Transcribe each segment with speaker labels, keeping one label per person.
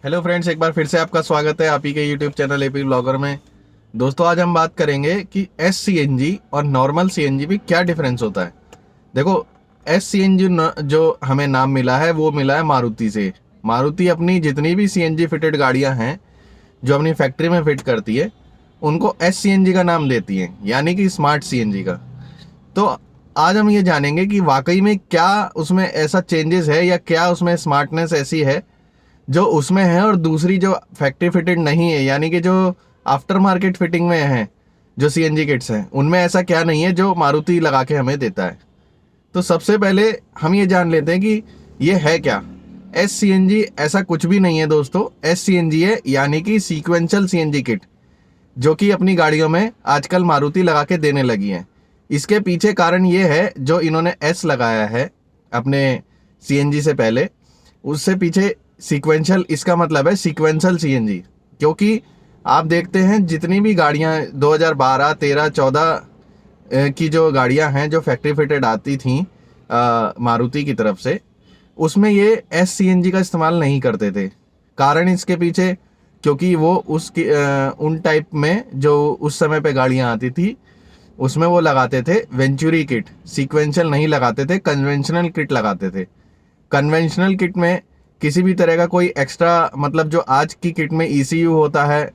Speaker 1: Hello friends, एक बार फिर से आपका स्वागत है आप ही के यूट्यूब चैनल एपी ब्लॉगर में। दोस्तों, आज हम बात करेंगे कि एस सी एन जी और नॉर्मल सी एन जी में क्या डिफरेंस होता है। देखो, एस सी एन जी जो हमें नाम मिला है वो मिला है मारुति से। मारुति अपनी जितनी भी सी एन जी फिटेड गाड़ियां हैं जो अपनी फैक्ट्री में फिट करती है उनको एस सी एन जी का नाम देती है, यानी कि स्मार्ट सी एन जी का। तो आज हम ये जानेंगे कि वाकई में क्या उसमें ऐसा चेंजेस है या क्या उसमें स्मार्टनेस ऐसी है जो उसमें है और दूसरी जो फैक्ट्री फिटेड नहीं है, यानी कि जो आफ्टर मार्केट फिटिंग में है, जो सीएनजी किट्स हैं उनमें ऐसा क्या नहीं है जो मारुति लगा के हमें देता है। तो सबसे पहले हम ये जान लेते हैं कि ये है क्या। एस सी एन जी ऐसा कुछ भी नहीं है दोस्तों। एस सी एन जी है यानी कि sequential C N G kit, जो कि अपनी गाड़ियों में आजकल मारुति लगा के देने लगी है। इसके पीछे कारण ये है, जो इन्होंने एस लगाया है अपने सी एन जी से पहले, उससे पीछे सीक्वेंशियल, इसका मतलब है सीक्वेंशियल सीएनजी। क्योंकि आप देखते हैं जितनी भी गाड़ियां 2012, 13, 14 की जो गाड़ियां हैं जो फैक्ट्री फिटेड आती थी मारुति की तरफ से, उसमें ये एस सी एन जी का इस्तेमाल नहीं करते थे। कारण इसके पीछे, क्योंकि वो उन टाइप में जो उस समय पे गाड़ियां आती थी उसमें वो लगाते थे वेंचुरी किट, सीक्वेंशियल नहीं लगाते थे, कन्वेंशनल किट लगाते थे। कन्वेंशनल किट में किसी भी तरह का कोई एक्स्ट्रा, मतलब जो आज की किट में ईसीयू होता है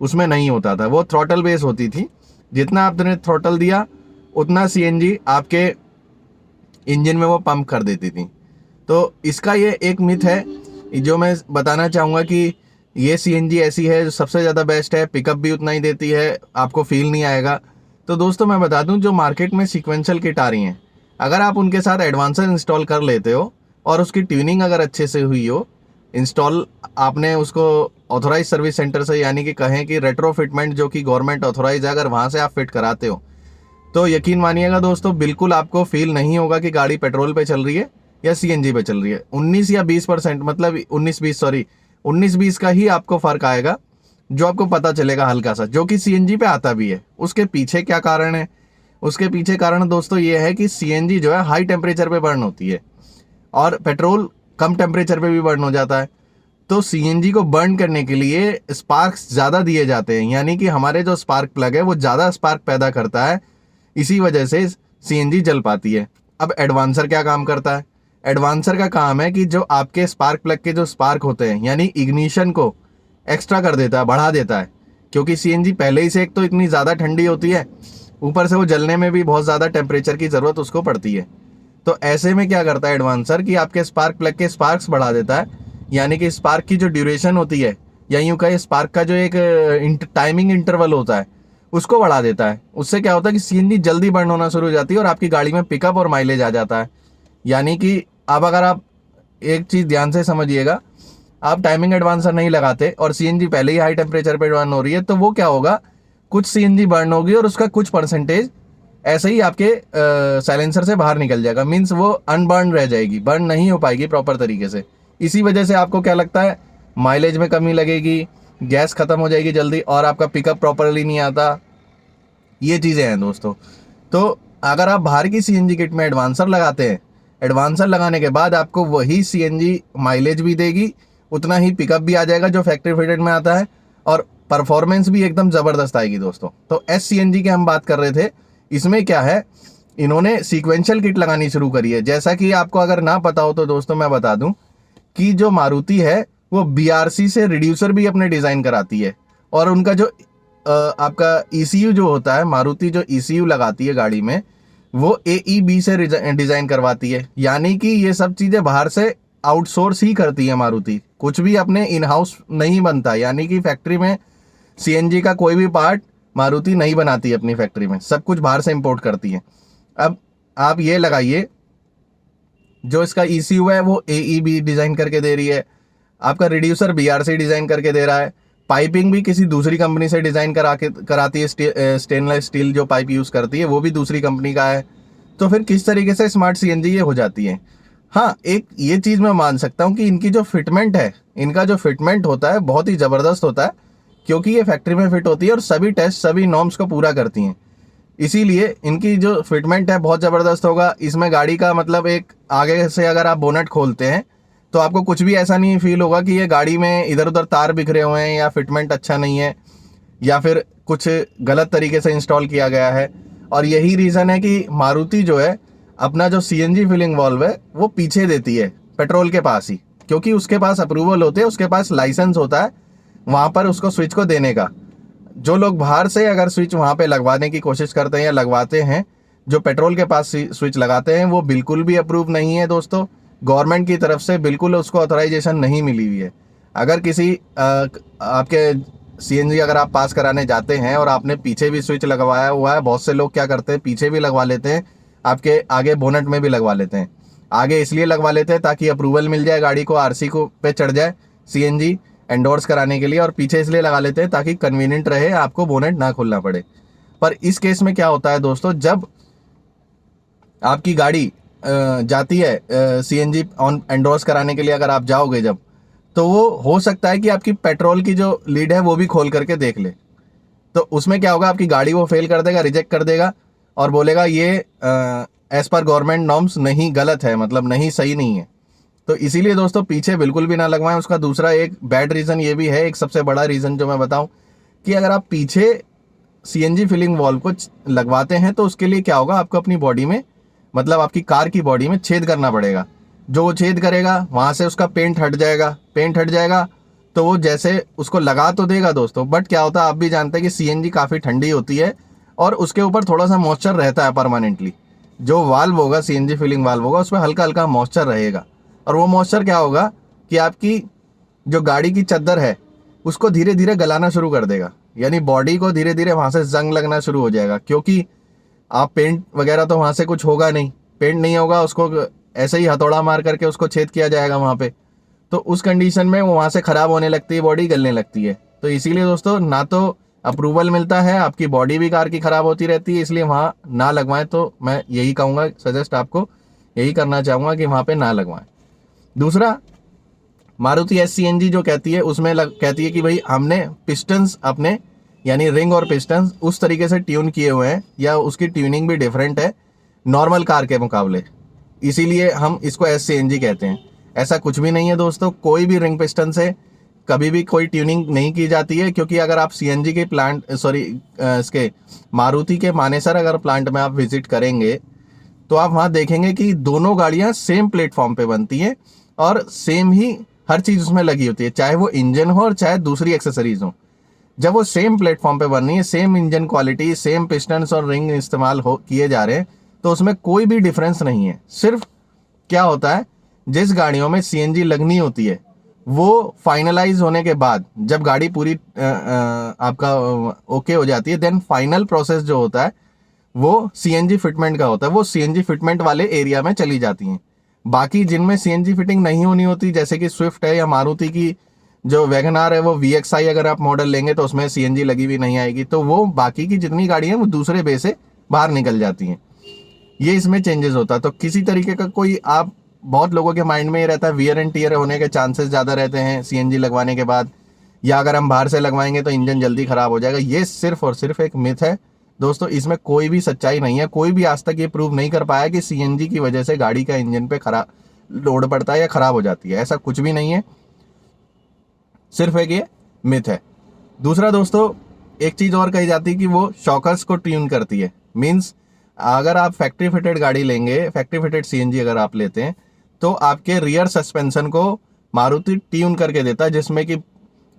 Speaker 1: उसमें नहीं होता था। वो थ्रॉटल बेस होती थी, जितना आपने थ्रॉटल दिया उतना सीएनजी आपके इंजन में वो पंप कर देती थी। तो इसका ये एक मिथ है जो मैं बताना चाहूँगा कि ये सीएनजी ऐसी है जो सबसे ज़्यादा बेस्ट है, पिकअप भी उतना ही देती है, आपको फील नहीं आएगा। तो दोस्तों मैं बता दूं, जो मार्केट में सीक्वेंशियल किट आ रही हैं, अगर आप उनके साथ एडवांसर इंस्टॉल कर लेते हो और उसकी ट्यूनिंग अगर अच्छे से हुई हो, इंस्टॉल आपने उसको ऑथोराइज सर्विस सेंटर से, यानी कि कहें कि रेट्रो फिटमेंट जो कि गवर्नमेंट ऑथोराइज है, अगर वहाँ से आप फिट कराते हो तो यकीन मानिएगा दोस्तों, बिल्कुल आपको फील नहीं होगा कि गाड़ी पेट्रोल पे चल रही है या सीएनजी पे चल रही है। 19 या 20%, मतलब 19-20 का ही आपको फर्क आएगा, जो आपको पता चलेगा हल्का सा, जो कि सीएनजी पे आता भी है। उसके पीछे क्या कारण है? उसके पीछे कारण दोस्तों ये है कि सीएनजी जो है हाई टेम्परेचर पे बर्न होती है और पेट्रोल कम टेम्परेचर पे भी बर्न हो जाता है। तो सीएनजी को बर्न करने के लिए स्पार्क्स ज़्यादा दिए जाते हैं, यानी कि हमारे जो स्पार्क प्लग है वो ज़्यादा स्पार्क पैदा करता है, इसी वजह से सीएनजी जल पाती है। अब एडवांसर क्या काम करता है? एडवांसर का काम है कि जो आपके स्पार्क प्लग के जो स्पार्क होते हैं, यानी इग्निशन को एक्स्ट्रा कर देता है, बढ़ा देता है। क्योंकि सीएनजी पहले ही से एक तो इतनी ज़्यादा ठंडी होती है, ऊपर से वो जलने में भी बहुत ज़्यादा टेम्परेचर की ज़रूरत उसको पड़ती है। तो ऐसे में क्या करता है एडवांसर कि आपके स्पार्क प्लग के स्पार्क्स बढ़ा देता है, यानी कि स्पार्क की जो ड्यूरेशन होती है, या यूं कहे स्पार्क का जो एक टाइमिंग इंटरवल होता है उसको बढ़ा देता है। उससे क्या होता है कि सीएनजी जल्दी बर्न होना शुरू हो जाती है और आपकी गाड़ी में पिकअप और माइलेज आ जाता है। यानी कि अब अगर आप एक चीज़ ध्यान से समझिएगा, आप टाइमिंग एडवांसर नहीं लगाते और सीएनजी पहले ही हाई टेम्परेचर पे बर्न हो रही है, तो वो क्या होगा, कुछ सीएनजी बर्न होगी और उसका कुछ परसेंटेज ऐसे ही आपके साइलेंसर से बाहर निकल जाएगा। मीन्स वो अनबर्न रह जाएगी, बर्न नहीं हो पाएगी प्रॉपर तरीके से। इसी वजह से आपको क्या लगता है, माइलेज में कमी लगेगी, गैस खत्म हो जाएगी जल्दी और आपका पिकअप प्रॉपरली नहीं आता। ये चीज़ें हैं दोस्तों। तो अगर आप बाहर की सीएनजी किट में एडवांसर लगाते हैं, एडवांसर लगाने के बाद आपको वही सीएनजी माइलेज भी देगी, उतना ही पिकअप भी आ जाएगा जो फैक्ट्री फिटेड में आता है, और परफॉर्मेंस भी एकदम ज़बरदस्त आएगी दोस्तों। तो एस सी एन जी की हम बात कर रहे थे, इसमें क्या है, इन्होंने सीक्वेंशियल किट लगानी शुरू करी है। जैसा कि आपको अगर ना पता हो तो दोस्तों मैं बता दूं कि जो मारुति है वो बीआरसी से रिड्यूसर भी अपने डिज़ाइन कराती है, और उनका जो आपका ईसीयू जो होता है, मारुति जो ईसीयू लगाती है गाड़ी में, वो एईबी से डिज़ाइन करवाती है। यानी कि ये सब चीज़ें बाहर से आउटसोर्स ही करती है मारुति, कुछ भी अपने इन हाउस नहीं बनता। यानी कि फैक्ट्री में सीएनजी का कोई भी पार्ट मारुति नहीं बनाती अपनी फैक्ट्री में, सब कुछ बाहर से इंपोर्ट करती है। अब आप ये लगाइए, जो इसका ईसीयू है वो एईबी डिज़ाइन करके दे रही है, आपका रिड्यूसर बीआरसी डिज़ाइन करके दे रहा है, पाइपिंग भी किसी दूसरी कंपनी से डिज़ाइन कराती है, स्टेनलेस स्टील जो पाइप यूज़ करती है वो भी दूसरी कंपनी का है। तो फिर किस तरीके से स्मार्ट सीएनजी ये हो जाती है। हाँ, एक ये चीज़ मैं मान सकता हूँ कि इनकी जो फिटमेंट है, इनका जो फिटमेंट होता है बहुत ही ज़बरदस्त होता है, क्योंकि ये फैक्ट्री में फिट होती है और सभी टेस्ट, सभी नॉर्म्स को पूरा करती हैं। इसीलिए इनकी जो फिटमेंट है बहुत ज़बरदस्त होगा। इसमें गाड़ी का मतलब, एक आगे से अगर आप बोनट खोलते हैं तो आपको कुछ भी ऐसा नहीं फील होगा कि ये गाड़ी में इधर उधर तार बिखरे हुए हैं या फिटमेंट अच्छा नहीं है या फिर कुछ गलत तरीके से इंस्टॉल किया गया है। और यही रीज़न है कि मारुति जो है अपना जो सीएनजी फिलिंग वाल्व है वो पीछे देती है पेट्रोल के पास ही, क्योंकि उसके पास अप्रूवल होते हैं, उसके पास लाइसेंस होता है वहाँ पर उसको स्विच को देने का। जो लोग बाहर से अगर स्विच वहाँ पे लगवाने की कोशिश करते हैं या लगवाते हैं, जो पेट्रोल के पास स्विच लगाते हैं, वो बिल्कुल भी अप्रूव नहीं है दोस्तों। गवर्नमेंट की तरफ से बिल्कुल उसको ऑथराइजेशन नहीं मिली हुई है। अगर किसी आपके सीएनजी अगर आप पास कराने जाते हैं और आपने पीछे भी स्विच लगवाया हुआ है, बहुत से लोग क्या करते हैं पीछे भी लगवा लेते हैं, आपके आगे बोनट में भी लगवा लेते हैं। आगे इसलिए लगवा लेते हैं ताकि अप्रूवल मिल जाए, गाड़ी को आरसी को पे चढ़ जाए सीएनजी एंडोर्स कराने के लिए, और पीछे इसलिए लगा लेते हैं ताकि कन्वीनियंट रहे, आपको बोनेट ना खोलना पड़े। पर इस केस में क्या होता है दोस्तों, जब आपकी गाड़ी जाती है सीएनजी ऑन एंडोर्स कराने के लिए, अगर आप जाओगे जब, तो वो हो सकता है कि आपकी पेट्रोल की जो लीड है वो भी खोल करके देख ले। तो उसमें क्या होगा, आपकी गाड़ी वो फेल कर देगा, रिजेक्ट कर देगा और बोलेगा ये एज पर गवर्नमेंट नॉर्म्स नहीं, गलत है, मतलब नहीं, सही नहीं है। तो इसीलिए दोस्तों पीछे बिल्कुल भी ना लगवाएं। उसका दूसरा एक बैड रीज़न ये भी है, एक सबसे बड़ा रीज़न जो मैं बताऊं, कि अगर आप पीछे सीएनजी फिलिंग वाल्व को लगवाते हैं तो उसके लिए क्या होगा, आपको अपनी बॉडी में, मतलब आपकी कार की बॉडी में छेद करना पड़ेगा। जो वो छेद करेगा वहाँ से उसका पेंट हट जाएगा, पेंट हट जाएगा तो वो जैसे उसको लगा तो देगा दोस्तों, बट क्या होता है आप भी जानते हैं कि सीएनजी काफ़ी ठंडी होती है और उसके ऊपर थोड़ा सा मॉइस्चर रहता है परमानेंटली। जो वाल्व होगा, सीएनजी फिलिंग वाल्व होगा, उसमें हल्का हल्का मॉइस्चर रहेगा, और वो मॉइस्चर क्या होगा कि आपकी जो गाड़ी की चद्दर है उसको धीरे धीरे गलाना शुरू कर देगा, यानी बॉडी को धीरे धीरे वहाँ से जंग लगना शुरू हो जाएगा। क्योंकि आप पेंट वगैरह तो वहाँ से कुछ होगा नहीं, पेंट नहीं होगा, उसको ऐसे ही हथौड़ा मार करके उसको छेद किया जाएगा वहाँ पे, तो उस कंडीशन में वो वहाँ से ख़राब होने लगती है, बॉडी गलने लगती है। तो इसीलिए दोस्तों ना तो अप्रूवल मिलता है, आपकी बॉडी भी कार की ख़राब होती रहती है, इसलिए वहाँ ना लगवाएं। तो मैं यही कहूँगा, सजेस्ट आपको यही करना चाहूँगा कि वहाँ पे ना लगवाएं। दूसरा, मारुति एससीएनजी जो कहती है उसमें कहती है कि भाई हमने पिस्टन्स अपने, यानी रिंग और पिस्टन्स उस तरीके से ट्यून किए हुए हैं, या उसकी ट्यूनिंग भी डिफरेंट है नॉर्मल कार के मुकाबले, इसीलिए हम इसको एससीएनजी कहते हैं। ऐसा कुछ भी नहीं है दोस्तों, कोई भी रिंग पिस्टन से कभी भी कोई ट्यूनिंग नहीं की जाती है। क्योंकि अगर आप सीएनजी के प्लांट, इसके मारुति के मानेसर अगर प्लांट में आप विजिट करेंगे तो आप वहाँ देखेंगे कि दोनों गाड़ियाँ सेम प्लेटफॉर्म पे बनती हैं और सेम ही हर चीज़ उसमें लगी होती है, चाहे वो इंजन हो और चाहे दूसरी एक्सेसरीज हो। जब वो सेम प्लेटफॉर्म पे बन रही है, same engine quality, same pistons और रिंग इस्तेमाल हो किए जा रहे हैं, तो उसमें कोई भी डिफरेंस नहीं है। सिर्फ क्या होता है, जिस गाड़ियों में सीएनजी लगनी होती है वो फाइनलाइज होने के बाद, जब गाड़ी पूरी आपका ओके हो जाती है, देन फाइनल प्रोसेस जो होता है वो सीएनजी फिटमेंट का होता है, वो सीएनजी फिटमेंट वाले एरिया में चली जाती हैं। बाकी जिनमें सीएनजी फिटिंग नहीं होनी होती, जैसे कि स्विफ्ट है या मारुति की जो वैगनार है, वो वीएक्सआई अगर आप मॉडल लेंगे तो उसमें सीएनजी लगी हुई नहीं आएगी, तो वो बाकी की जितनी गाड़ियाँ वो दूसरे बे से बाहर निकल जाती हैं। ये इसमें चेंजेस होता है। तो किसी तरीके का कोई, आप बहुत लोगों के माइंड में ये रहता है वियर एंड टीयर होने के चांसेस ज़्यादा रहते हैं सीएनजी लगवाने के बाद, या अगर हम बाहर से लगवाएंगे तो इंजन जल्दी ख़राब हो जाएगा। ये सिर्फ और सिर्फ एक मिथ है दोस्तों, इसमें कोई भी सच्चाई नहीं है। कोई भी आज तक ये प्रूव नहीं कर पाया कि सीएनजी की वजह से गाड़ी का इंजन पे खराब लोड पड़ता है या ख़राब हो जाती है, ऐसा कुछ भी नहीं है, सिर्फ एक ये मिथ है। दूसरा दोस्तों, एक चीज़ और कही जाती है कि वो शॉकर्स को ट्यून करती है। मीन्स अगर आप फैक्ट्री फिटेड गाड़ी लेंगे, फैक्ट्री फिटेड सीएनजी अगर आप लेते हैं, तो आपके रियर सस्पेंशन को मारुति ट्यून करके देता है, जिसमें कि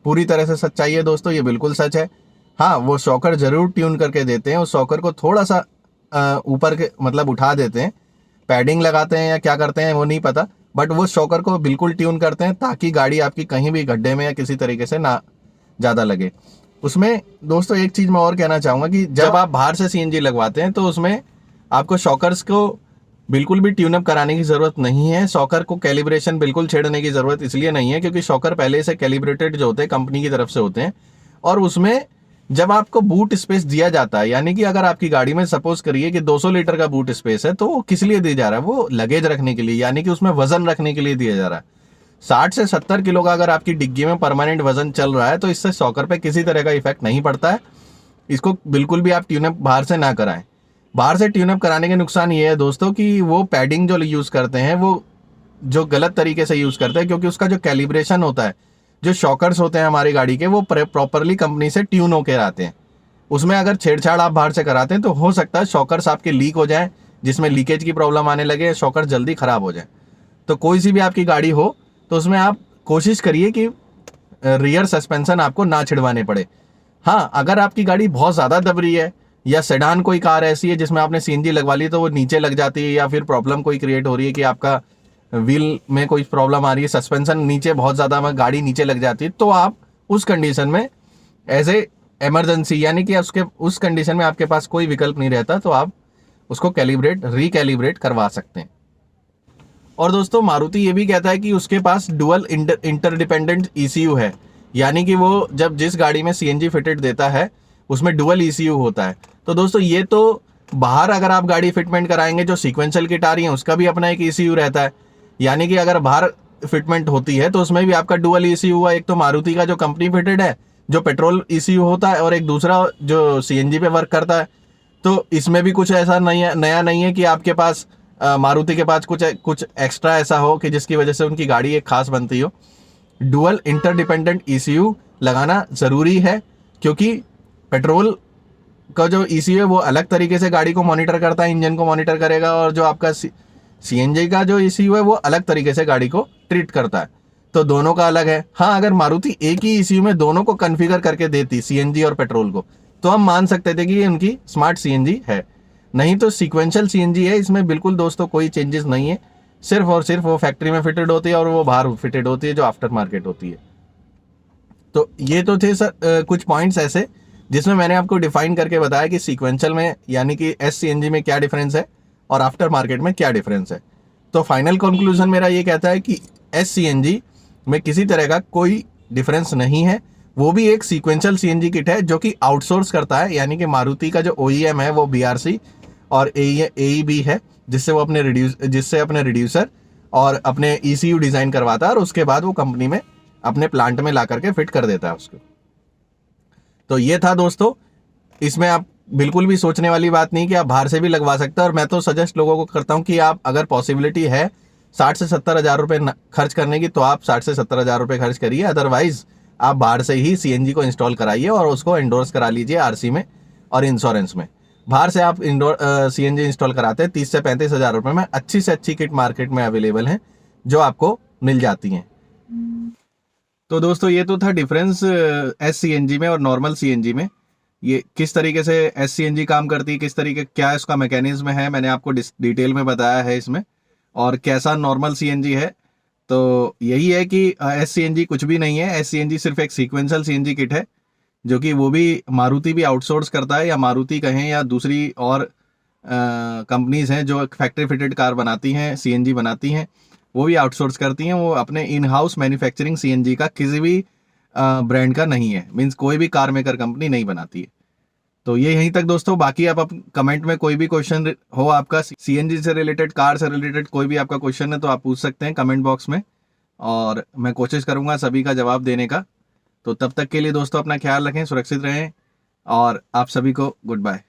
Speaker 1: पूरी तरह से सच्चाई है दोस्तों, ये बिल्कुल सच है। हाँ, वो शॉकर जरूर ट्यून करके देते हैं, उस शॉकर को थोड़ा सा ऊपर के मतलब उठा देते हैं, पैडिंग लगाते हैं या क्या करते हैं वो नहीं पता, बट वो शॉकर को बिल्कुल ट्यून करते हैं ताकि गाड़ी आपकी कहीं भी गड्ढे में या किसी तरीके से ना ज़्यादा लगे। उसमें दोस्तों एक चीज़ मैं और कहना चाहूँगा कि जब आप बाहर से सीएनजी लगवाते हैं तो उसमें आपको शॉकर्स को बिल्कुल भी ट्यूनअप कराने की ज़रूरत नहीं है। शॉकर को कैलिब्रेशन बिल्कुल छेड़ने की ज़रूरत इसलिए नहीं है क्योंकि शॉकर पहले से कैलिब्रेटेड जो होते हैं कंपनी की तरफ से होते हैं, और उसमें जब आपको बूट स्पेस दिया जाता है, यानी कि अगर आपकी गाड़ी में सपोज करिए कि 200 लीटर का बूट स्पेस है, तो वो किस लिए दिया जा रहा है, वो लगेज रखने के लिए, यानी कि उसमें वजन रखने के लिए दिया जा रहा है। 60 से 70 किलो का अगर आपकी डिग्गी में परमानेंट वजन चल रहा है तो इससे शॉकर पे किसी तरह का इफेक्ट नहीं पड़ता है। इसको बिल्कुल भी आप ट्यूनअप बाहर से ना कराएं। बाहर से ट्यूनअप कराने के नुकसान ये है दोस्तों कि वो पैडिंग जो यूज़ करते हैं वो जो गलत तरीके से यूज़ करते हैं, क्योंकि उसका जो कैलिब्रेशन होता है, जो शॉकर्स होते हैं हमारी गाड़ी के, वो प्रॉपरली कंपनी से ट्यून होकर आते हैं। उसमें अगर छेड़छाड़ आप बाहर से कराते हैं तो हो सकता है शॉकर्स आपके लीक हो जाए, जिसमें लीकेज की प्रॉब्लम आने लगे, शॉकर जल्दी ख़राब हो जाए। तो कोई सी भी आपकी गाड़ी हो तो उसमें आप कोशिश करिए कि रियर सस्पेंशन आपको ना छिड़वाने पड़े। हाँ, अगर आपकी गाड़ी बहुत ज़्यादा दब रही है या सेडान कोई कार ऐसी है जिसमें आपने सीएनजी लगवा ली तो वो नीचे लग जाती है, या फिर प्रॉब्लम कोई क्रिएट हो रही है कि आपका व्हील में कोई प्रॉब्लम आ रही है, सस्पेंशन नीचे बहुत ज़्यादा में गाड़ी नीचे लग जाती है, तो आप उस कंडीशन में एज ए इमरजेंसी, यानी कि उसके उस कंडीशन में आपके पास कोई विकल्प नहीं रहता, तो आप उसको रिकैलिब्रेट करवा सकते हैं। और दोस्तों मारुति ये भी कहता है कि उसके पास डुअल इंटरडिपेंडेंट ईसीयू है, यानी कि वो जब जिस गाड़ी में सीएनजी फिटेड देता है उसमें डुअल ईसीयू होता है। तो दोस्तों ये तो बाहर अगर आप गाड़ी फिटमेंट कराएंगे, जो सीक्वेंशियल किट आ रही है उसका भी अपना एक ईसीयू रहता है, यानी कि अगर बाहर फिटमेंट होती है तो उसमें भी आपका डुअल ईसीयू हुआ। एक तो मारुति का जो कंपनी फिटेड है जो पेट्रोल ईसीयू होता है, और एक दूसरा जो सीएनजी पे वर्क करता है। तो इसमें भी कुछ ऐसा नया नहीं है कि आपके पास मारुति के पास कुछ एक्स्ट्रा ऐसा हो कि जिसकी वजह से उनकी गाड़ी एक खास बनती हो। डुअल इंटरडिपेंडेंट ईसीयू लगाना ज़रूरी है, क्योंकि पेट्रोल का जो ईसीयू है वो अलग तरीके से गाड़ी को मॉनिटर करता है, इंजन को मॉनिटर करेगा, और जो आपका सीएनजी का जो ईसीयू है वो अलग तरीके से गाड़ी को ट्रीट करता है। तो दोनों का अलग है। हाँ, अगर मारुति एक ही ईसीयू में दोनों को कॉन्फ़िगर करके देती, सीएनजी और पेट्रोल को, तो हम मान सकते थे कि ये उनकी स्मार्ट सीएनजी है। नहीं तो सीक्वेंशियल सीएनजी है, इसमें बिल्कुल दोस्तों कोई चेंजेस नहीं है, सिर्फ और सिर्फ वो फैक्ट्री में फिटेड होती है और वो बाहर फिटेड होती है जो आफ्टर मार्केट होती है। तो ये तो थे सर कुछ पॉइंट्स ऐसे जिसमें मैंने आपको डिफाइन करके बताया कि सीक्वेंशियल में यानी कि एस सीएनजी में क्या डिफरेंस है और आफ्टर मार्केट में क्या डिफरेंस है। तो फाइनल कंक्लूजन मेरा ये कहता है कि एस सीएनजी में किसी तरह का कोई डिफरेंस नहीं है। वो भी एक सीक्वेंशियल सीएनजी किट है जो कि आउटसोर्स करता है, यानी कि मारुति का जो ओईएम है वो बीआरसी और एईबी है, जिससे अपने रिड्यूसर और अपने ईसीयू डिज़ाइन करवाता है और उसके बाद वो कंपनी में अपने प्लांट में ला करके फिट कर देता है उसको। तो ये था दोस्तों, इसमें आप बिल्कुल भी सोचने वाली बात नहीं कि आप बाहर से भी लगवा सकते हैं। और मैं तो सजेस्ट लोगों को करता हूँ कि आप अगर पॉसिबिलिटी है 60 से 70 हज़ार रुपये खर्च करने की, तो आप 60 से 70 हज़ार रुपये खर्च करिए। अदरवाइज आप बाहर से ही सीएनजी को इंस्टॉल कराइए और उसको एंडोर्स करा लीजिए आरसी में और इंश्योरेंस में। बाहर से आप सीएनजी इंस्टॉल कराते हैं 30 से 35 हज़ार रुपये में, अच्छी से अच्छी किट मार्केट में अवेलेबल हैं जो आपको मिल जाती हैं। तो दोस्तों ये तो था डिफरेंस एस सीएनजी में और नॉर्मल सीएनजी में। ये किस तरीके से एस सीएनजी काम करती है, किस तरीके क्या इसका मैकेनिज्म है, मैंने आपको डिटेल में बताया है इसमें। और कैसा नॉर्मल सीएनजी है, तो यही है कि एस सीएनजी कुछ भी नहीं है। एस सीएनजी सिर्फ एक सीक्वेंशियल सीएनजी किट है, जो कि वो भी मारुति भी आउटसोर्स करता है, या मारुति कहें या दूसरी और कंपनीज हैं जो फैक्ट्री फिटेड कार बनाती हैं, सीएनजी बनाती हैं, वो भी आउटसोर्स करती हैं। वो अपने इन हाउस मैन्युफैक्चरिंग सीएनजी का किसी भी ब्रांड का नहीं है, मीन्स कोई भी कार मेकर कंपनी नहीं बनाती है। तो ये यहीं तक दोस्तों। बाकी आप कमेंट में कोई भी क्वेश्चन हो आपका सीएनजी से रिलेटेड, कार से रिलेटेड कोई भी आपका क्वेश्चन है तो आप पूछ सकते हैं कमेंट बॉक्स में, और मैं कोशिश करूंगा सभी का जवाब देने का। तो तब तक के लिए दोस्तों अपना ख्याल रखें, सुरक्षित रहें, और आप सभी को गुड बाय।